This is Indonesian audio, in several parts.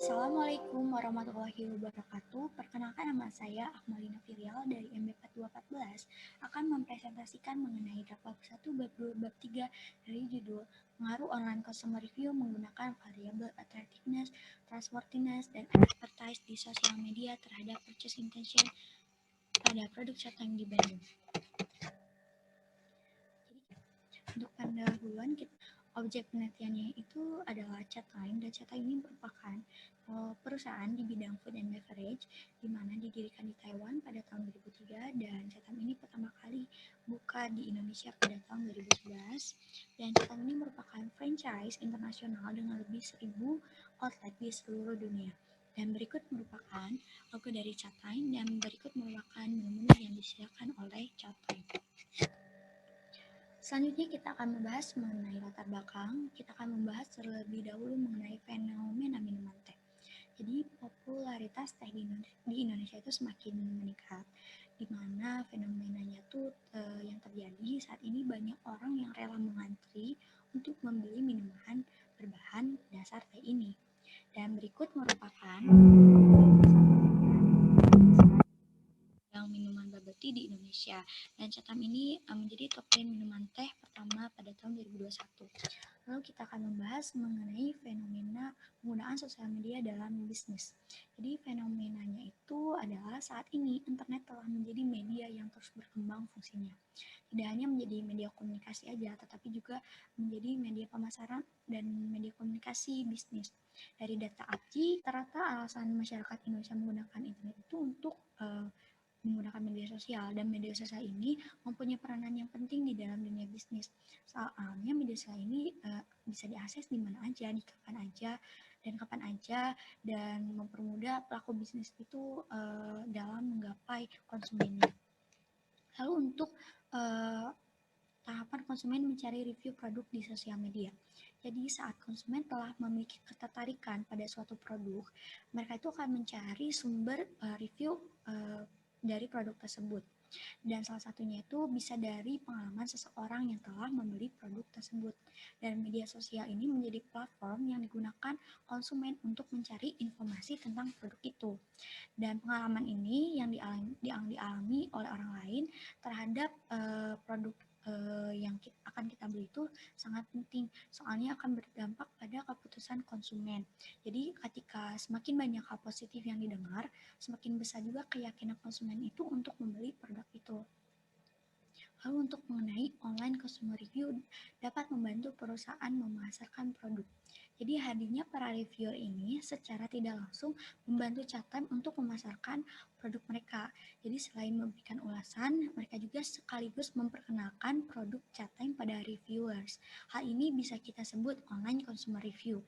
Assalamualaikum warahmatullahi wabarakatuh. Perkenalkan, nama saya Akmalina Firial dari MB4214 akan mempresentasikan mengenai draft bab 1 bab 2 bab 3 dari judul Pengaruh Online Customer Review menggunakan variabel attractiveness, trustworthiness, dan expertise di sosial media terhadap purchase intention pada produk chatting di Bandung. Untuk pendahuluan, objek penelitiannya itu adalah Chatime, dan Chatime ini merupakan perusahaan di bidang food and beverage, di mana didirikan di Taiwan pada tahun 2003, dan Chatime ini pertama kali buka di Indonesia pada tahun 2011, dan Chatime ini merupakan franchise internasional dengan lebih 1.000 outlet di seluruh dunia. Dan berikut merupakan logo dari Chatime, dan berikut merupakan menu yang disediakan oleh Chatime. Selanjutnya kita akan membahas mengenai latar belakang. Kita akan membahas terlebih dahulu mengenai fenomena minuman teh. Jadi popularitas teh di Indonesia itu semakin meningkat, di mana fenomenanya itu yang terjadi saat ini banyak orang yang rela mengantri untuk membeli minuman berbahan dasar teh ini. Dan berikut merupakan yang minuman bubble tea di Indonesia, dan Chatime ini menjadi top 10 minuman teh pertama pada tahun 2021. Lalu kita akan membahas mengenai fenomena penggunaan sosial media dalam bisnis. Jadi fenomenanya itu adalah saat ini internet telah menjadi media yang terus berkembang fungsinya. Tidak hanya menjadi media komunikasi aja, tetapi juga menjadi media pemasaran dan media komunikasi bisnis. Dari data APJI, rata-rata alasan masyarakat Indonesia menggunakan internet itu untuk menggunakan media sosial, dan media sosial ini mempunyai peranan yang penting di dalam dunia bisnis. Soalnya media sosial ini bisa diakses di mana aja, di kapan aja, dan mempermudah pelaku bisnis itu dalam menggapai konsumennya. Lalu untuk tahapan konsumen mencari review produk di sosial media. Jadi saat konsumen telah memiliki ketertarikan pada suatu produk, mereka itu akan mencari sumber review dari produk tersebut. Dan salah satunya itu bisa dari pengalaman seseorang yang telah membeli produk tersebut. Dan media sosial ini menjadi platform yang digunakan konsumen untuk mencari informasi tentang produk itu. Dan pengalaman ini yang dialami oleh orang lain terhadap produk yang akan kita beli itu sangat penting, soalnya akan berdampak pada keputusan konsumen. Jadi ketika semakin banyak hal positif yang didengar, semakin besar juga keyakinan konsumen itu untuk membeli produk itu. Lalu untuk mengenai online customer review dapat membantu perusahaan memasarkan produk. Jadi hadirnya para reviewer ini secara tidak langsung membantu Chatime untuk memasarkan produk mereka. Jadi selain memberikan ulasan, mereka juga sekaligus memperkenalkan produk Chatime pada reviewers. Hal ini bisa kita sebut online consumer review.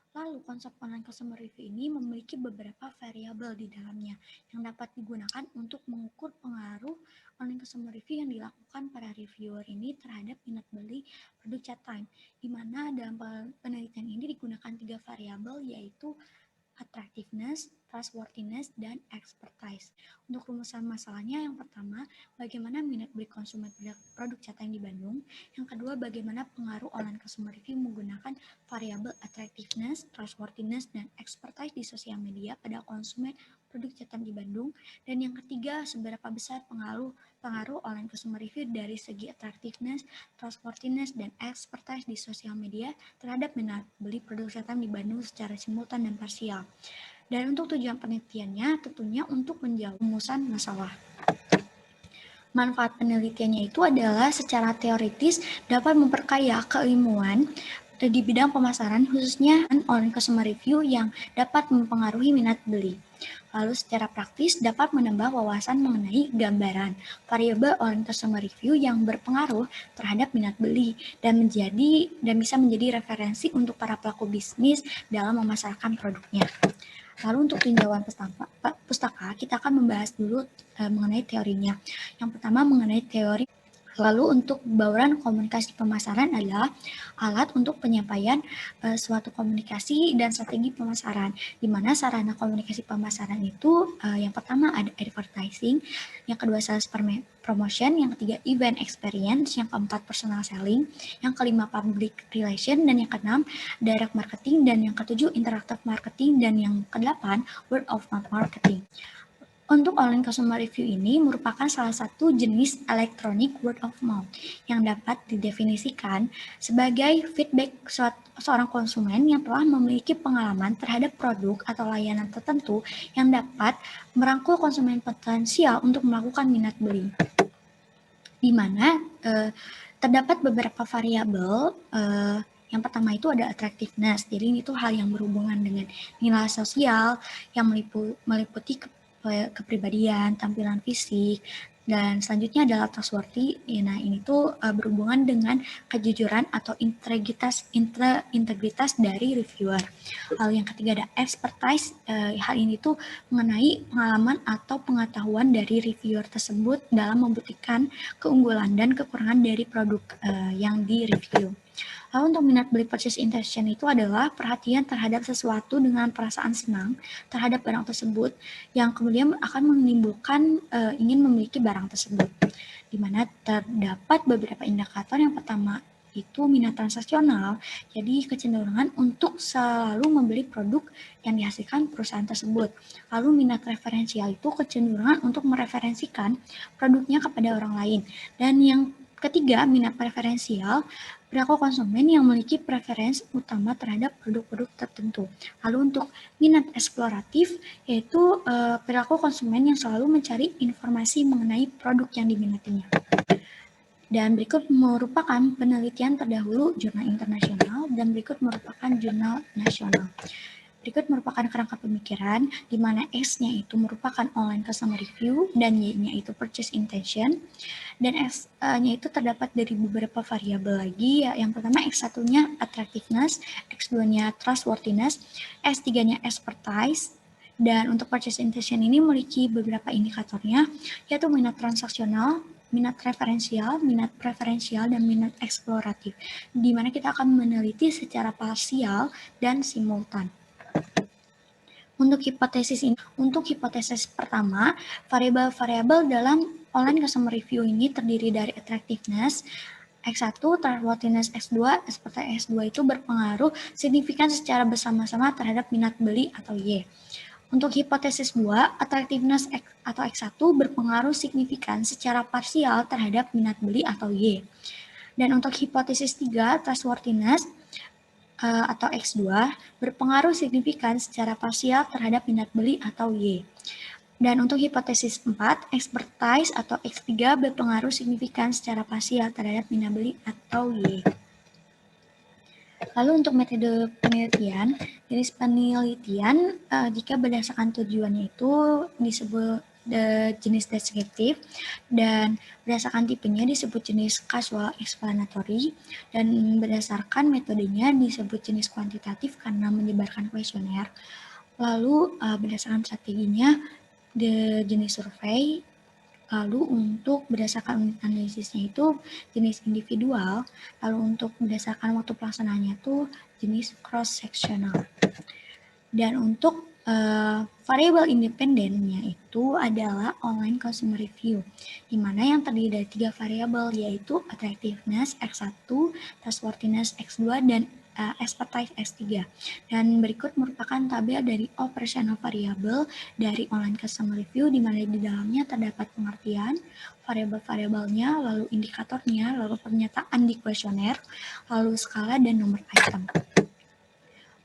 Lalu konsep online customer review ini memiliki beberapa variabel di dalamnya yang dapat digunakan untuk mengukur pengaruh online customer review yang dilakukan para reviewer ini terhadap minat beli produk Chatime, di mana dalam penelitian ini digunakan 3 variabel, yaitu attractiveness, trustworthiness, dan expertise. Untuk rumusan masalahnya, yang pertama, bagaimana minat beli konsumen produk Chatime di Bandung. Yang kedua, bagaimana pengaruh online customer review menggunakan variabel attractiveness, trustworthiness, dan expertise di sosial media pada konsumen produk Chatime di Bandung. Dan yang ketiga, seberapa besar pengaruh online customer review dari segi attractiveness, trustworthiness, dan expertise di sosial media terhadap minat beli produk Chatime di Bandung secara simultan dan parsial. Dan untuk tujuan penelitiannya tentunya untuk menjawab rumusan masalah. Manfaat penelitiannya itu adalah secara teoritis dapat memperkaya keilmuan di bidang pemasaran, khususnya online customer review yang dapat mempengaruhi minat beli. Lalu secara praktis dapat menambah wawasan mengenai gambaran variabel online customer review yang berpengaruh terhadap minat beli dan bisa menjadi referensi untuk para pelaku bisnis dalam memasarkan produknya. Lalu untuk tinjauan pustaka, kita akan membahas dulu mengenai teorinya. Yang pertama mengenai teori Lalu untuk bauran komunikasi pemasaran adalah alat untuk penyampaian suatu komunikasi dan strategi pemasaran, di mana sarana komunikasi pemasaran itu yang pertama ada advertising, yang kedua sales promotion, yang ketiga event experience, yang keempat personal selling, yang kelima public relation, dan yang keenam direct marketing, dan yang ketujuh interactive marketing, dan yang kedelapan word of mouth marketing. Untuk online customer review ini merupakan salah satu jenis elektronik word of mouth yang dapat didefinisikan sebagai feedback seorang konsumen yang telah memiliki pengalaman terhadap produk atau layanan tertentu yang dapat merangkul konsumen potensial untuk melakukan minat beli. Di mana terdapat beberapa variabel. Yang pertama itu ada attractiveness, jadi ini tuh hal yang berhubungan dengan nilai sosial yang meliputi kepribadian, tampilan fisik, dan selanjutnya adalah trustworthy. Nah, ini tuh berhubungan dengan kejujuran atau integritas dari reviewer. Lalu yang ketiga ada expertise. Hal ini tuh mengenai pengalaman atau pengetahuan dari reviewer tersebut dalam membuktikan keunggulan dan kekurangan dari produk yang di-review. Lalu untuk minat beli purchase intention itu adalah perhatian terhadap sesuatu dengan perasaan senang terhadap barang tersebut yang kemudian akan menimbulkan ingin memiliki barang tersebut. Di mana terdapat beberapa indikator. Yang pertama itu minat transaksional, jadi kecenderungan untuk selalu membeli produk yang dihasilkan perusahaan tersebut. Lalu minat referensial itu kecenderungan untuk mereferensikan produknya kepada orang lain. Dan yang ketiga, minat preferensial, perilaku konsumen yang memiliki preferensi utama terhadap produk-produk tertentu. Lalu untuk minat eksploratif, yaitu perilaku konsumen yang selalu mencari informasi mengenai produk yang diminatinya. Dan berikut merupakan penelitian terdahulu jurnal internasional dan berikut merupakan jurnal nasional. Berikut merupakan kerangka pemikiran, di mana X-nya itu merupakan online customer review dan Y-nya itu purchase intention. Dan X-nya itu terdapat dari beberapa variabel lagi. Yang pertama X1-nya attractiveness, X2-nya trustworthiness, X3-nya expertise. Dan untuk purchase intention ini memiliki beberapa indikatornya, yaitu minat transaksional, minat referensial, minat preferensial, dan minat eksploratif, di mana kita akan meneliti secara parsial dan simultan. Untuk hipotesis pertama, variabel-variabel dalam online customer review ini terdiri dari attractiveness, X1, trustworthiness X2, expertise X2 itu berpengaruh signifikan secara bersama-sama terhadap minat beli atau Y. Untuk hipotesis 2, attractiveness atau X1 berpengaruh signifikan secara parsial terhadap minat beli atau Y. Dan untuk hipotesis 3, trustworthiness atau X2 berpengaruh signifikan secara parsial terhadap minat beli atau Y. Dan untuk hipotesis 4, expertise atau X3 berpengaruh signifikan secara parsial terhadap minat beli atau Y. Lalu untuk metode penelitian, jenis penelitian jika berdasarkan tujuannya itu disebut jenis deskriptif, dan berdasarkan tipenya disebut jenis casual explanatory, dan berdasarkan metodenya disebut jenis kuantitatif karena menyebarkan kuesioner. Lalu berdasarkan strateginya jenis survei. Lalu untuk berdasarkan unit analisisnya itu jenis individual. Lalu untuk berdasarkan waktu pelaksanaannya itu jenis cross-sectional. Dan untuk variabel independennya itu adalah online consumer review, di mana yang terdiri dari 3 variabel, yaitu attractiveness X1, trustworthiness X2, dan expertise X3. Dan berikut merupakan tabel dari operational variabel dari online customer review, di mana di dalamnya terdapat pengertian, variabel-variabelnya, lalu indikatornya, lalu pernyataan di kuesioner, lalu skala, dan nomor item.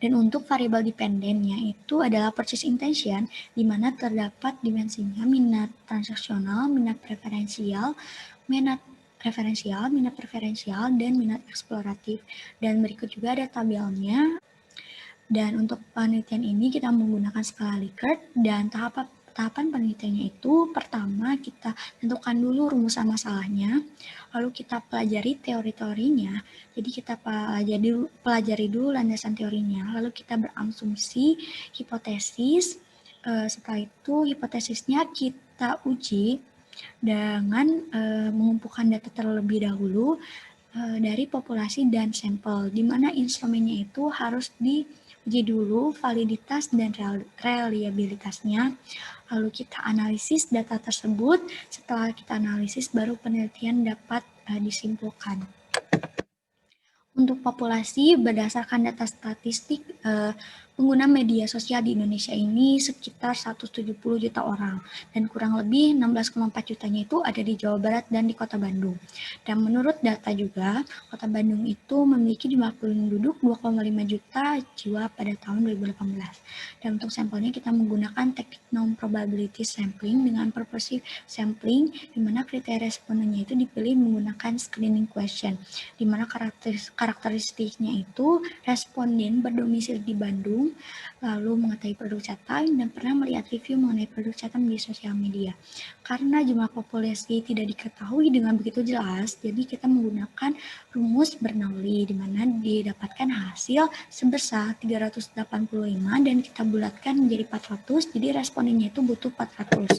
Dan untuk variabel dependennya itu adalah purchase intention, di mana terdapat dimensinya minat transaksional, minat preferensial, minat preferensial, dan minat eksploratif. Dan berikut juga ada tabelnya. Dan untuk penelitian ini kita menggunakan skala Likert, dan tahapan penelitiannya itu pertama kita tentukan dulu rumusan masalahnya, lalu kita pelajari teori-teorinya. Jadi kita pelajari dulu landasan teorinya, lalu kita berasumsi hipotesis. Setelah itu hipotesisnya kita uji, dengan mengumpulkan data terlebih dahulu dari populasi dan sampel, di mana instrumennya itu harus diuji dulu validitas dan reliabilitasnya. Lalu kita analisis data tersebut. Setelah kita analisis, baru penelitian dapat disimpulkan. Untuk populasi, berdasarkan data statistik, pengguna media sosial di Indonesia ini sekitar 170 juta orang, dan kurang lebih 16,4 jutanya itu ada di Jawa Barat dan di Kota Bandung. Dan menurut data juga, Kota Bandung itu memiliki jumlah penduduk 2,5 juta jiwa pada tahun 2018. Dan untuk sampelnya kita menggunakan teknik non-probability sampling dengan purposive sampling, di mana kriteria respondennya itu dipilih menggunakan screening question, di mana karakteristiknya itu responden berdomisili di Bandung, lalu mengetahui produk Chatime, dan pernah melihat review mengenai produk Chatime di sosial media. Karena jumlah populasi tidak diketahui dengan begitu jelas, jadi kita menggunakan rumus Bernoulli, di mana didapatkan hasil sebesar 385 dan kita bulatkan menjadi 400, jadi respondennya itu butuh 400.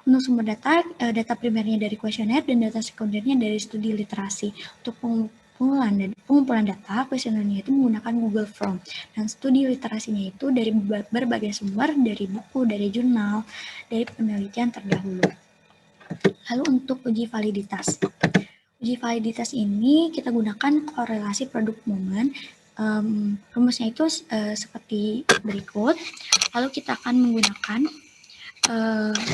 Untuk sumber data, data primernya dari kuesioner dan data sekundernya dari studi literasi. Untuk pengumpulan data, kuesionernya itu menggunakan Google Form, dan studi literasinya itu dari berbagai sumber, dari buku, dari jurnal, dari penelitian terdahulu. Lalu untuk uji validitas. Uji validitas ini kita gunakan korelasi produk momen. Rumusnya itu seperti berikut. Lalu kita akan menggunakan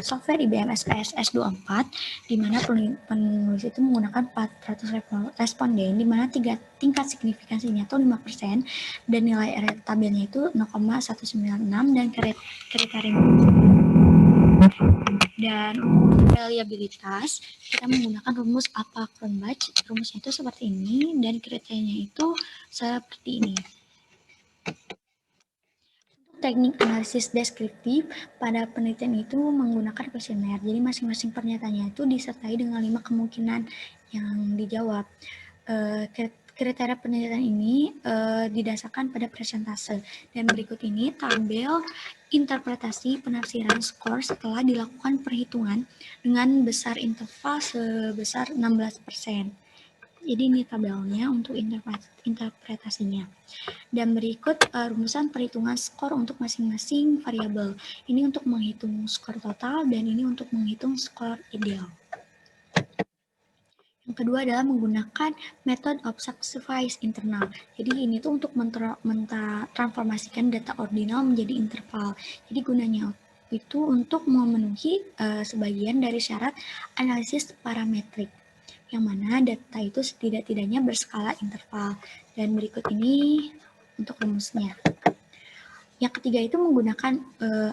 software IBM SPSS 24, di mana penulis itu menggunakan 400 responden, di mana tingkat signifikansinya itu 5%, dan nilai tabelnya itu 0,196, dan kriteria dan untuk reliabilitas kita menggunakan rumus Apa-Cronbach. Rumusnya itu seperti ini dan kriterianya itu seperti ini. Teknik analisis deskriptif pada penelitian itu menggunakan kuesioner. Jadi masing-masing pernyataannya itu disertai dengan 5 kemungkinan yang dijawab. Kriteria penelitian ini didasarkan pada persentase. Dan berikut ini tabel interpretasi penafsiran skor setelah dilakukan perhitungan dengan besar interval sebesar 16%. Jadi ini tabelnya untuk interpretasinya. Dan berikut rumusan perhitungan skor untuk masing-masing variabel. Ini untuk menghitung skor total dan ini untuk menghitung skor ideal. Yang kedua adalah menggunakan method of subsurface internal. Jadi ini tuh untuk mentransformasikan data ordinal menjadi interval. Jadi gunanya itu untuk memenuhi sebagian dari syarat analisis parametrik, yang mana data itu setidak-tidaknya berskala interval. Dan berikut ini untuk rumusnya. Yang ketiga itu menggunakan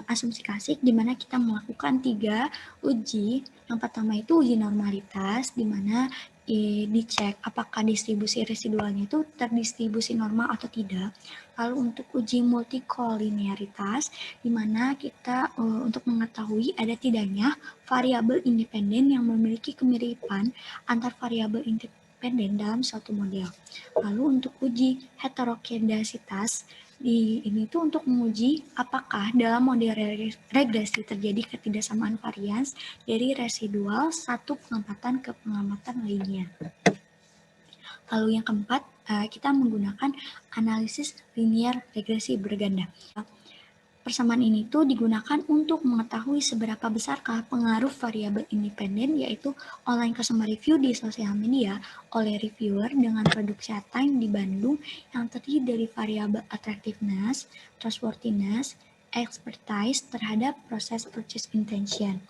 asumsi klasik, di mana kita melakukan 3 uji. Yang pertama itu uji normalitas, di mana dicek apakah distribusi residualnya itu terdistribusi normal atau tidak. Lalu untuk uji multikolinearitas, di mana kita untuk mengetahui ada tidaknya variabel independen yang memiliki kemiripan antar variabel independen dalam suatu model. Lalu untuk uji heterogenesitas, ini tuh untuk menguji apakah dalam model regresi terjadi ketidaksamaan varians dari residual satu pengamatan ke pengamatan lainnya. Lalu yang keempat, kita menggunakan analisis linear regresi berganda. Persamaan ini tuh digunakan untuk mengetahui seberapa besarkah pengaruh variabel independen, yaitu online customer review di sosial media oleh reviewer dengan produk Chatime di Bandung yang terdiri dari variabel attractiveness, trustworthiness, expertise terhadap proses purchase intention.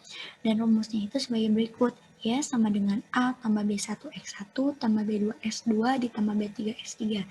Dan rumusnya itu sebagai berikut. Y sama dengan A tambah B1X1 tambah B2S2 ditambah B3S3.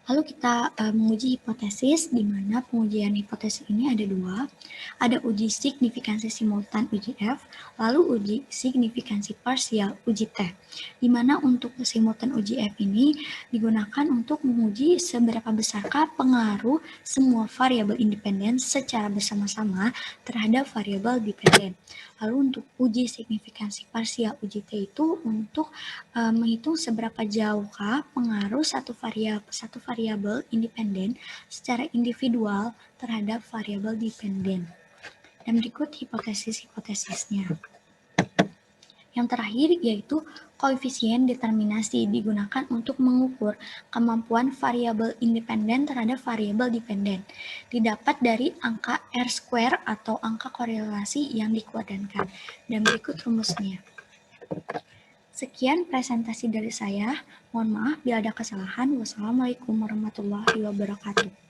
Lalu kita menguji hipotesis, di mana pengujian hipotesis ini ada 2. Ada uji signifikansi simultan UGF, lalu uji signifikansi parsial UGT. Di mana untuk simultan UGF ini digunakan untuk menguji seberapa besarkah pengaruh semua variabel independen secara bersama-sama terhadap variabel dependen. Lalu untuk uji signifikansi parsial UGT itu untuk menghitung seberapa jauhkah pengaruh satu variabel independen secara individual terhadap variabel dependen. Dan berikut hipotesis-hipotesisnya. Yang terakhir yaitu koefisien determinasi digunakan untuk mengukur kemampuan variabel independen terhadap variabel dependen. Didapat dari angka R² atau angka korelasi yang dikuadrankan. Dan berikut rumusnya. Sekian presentasi dari saya. Mohon maaf bila ada kesalahan. Wassalamualaikum warahmatullahi wabarakatuh.